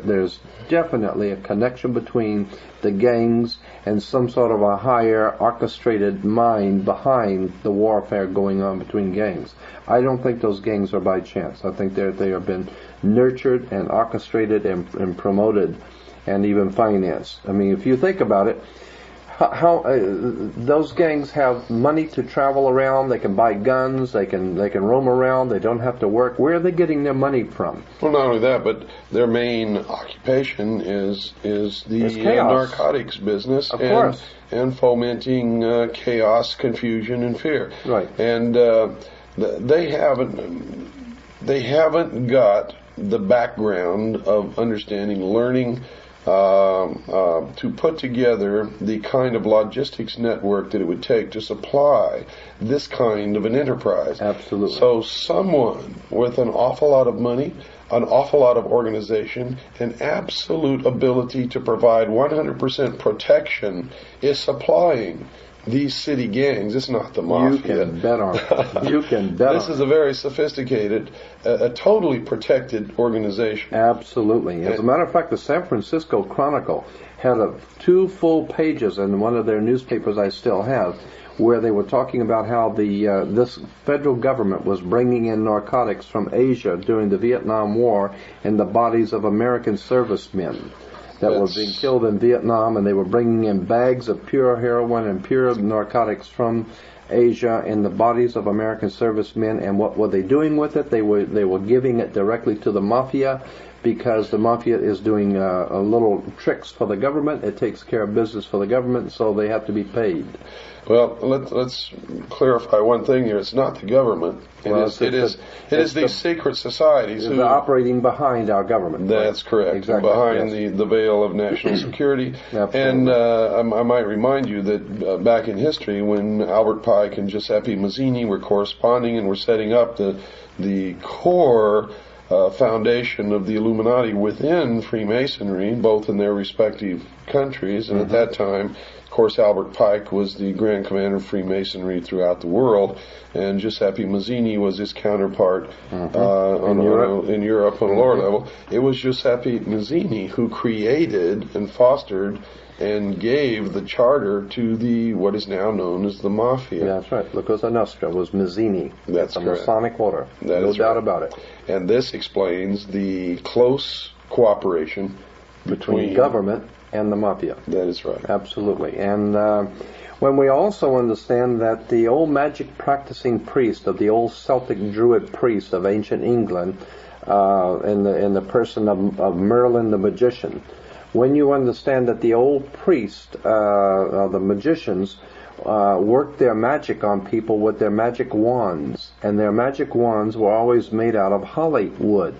there's definitely a connection between the gangs and some sort of a higher orchestrated mind behind the warfare going on between gangs. I don't think those gangs are by chance. I think they have been nurtured and orchestrated and promoted and even financed. I mean, if you think about it, how those gangs have money to travel around. They can buy guns. They can roam around. They don't have to work. Where are they getting their money from? Well, not only that, but their main occupation is the narcotics business, of course, and fomenting chaos, confusion, and fear. Right. And they haven't got the background of understanding, learning. To put together the kind of logistics network that it would take to supply this kind of an enterprise. Absolutely. So someone with an awful lot of money, an awful lot of organization, and absolute ability to provide 100% protection is supplying these city gangs. It's not the mafia. You can bet on it. You can bet This is a very sophisticated, a totally protected organization. Absolutely. As a matter of fact, the San Francisco Chronicle had 2 full pages in one of their newspapers I still have, where they were talking about how this federal government was bringing in narcotics from Asia during the Vietnam War in the bodies of American servicemen that were being killed in Vietnam, and they were bringing in bags of pure heroin and pure narcotics from Asia in the bodies of American servicemen. And what were they doing with it? They were giving it directly to the mafia, because the mafia is doing a little tricks for the government. It takes care of business for the government, so they have to be paid. Well, let's clarify one thing here. It's not the government. It is these secret societies who are operating behind our government. That's correct. Exactly. Behind the veil of national security. And I might remind you that back in history, when Albert Pike and Giuseppe Mazzini were corresponding and were setting up the core foundation of the Illuminati within Freemasonry, both in their respective countries, and at that time, of course, Albert Pike was the Grand Commander of Freemasonry throughout the world, and Giuseppe Mazzini was his counterpart in Europe on a lower level. It was Giuseppe Mazzini who created and fostered and gave the charter to what is now known as the Mafia. That's right. La Cosa Nostra was Mazzini. That's a correct. Masonic order. No doubt about it. And this explains the close cooperation between government and the Mafia. That is right. Absolutely. And when we also understand that the old magic practicing priest of the old Celtic Druid priest of ancient England, in the person of Merlin the magician, when you understand that the old priest, the magicians, worked their magic on people with their magic wands, and their magic wands were always made out of holly wood.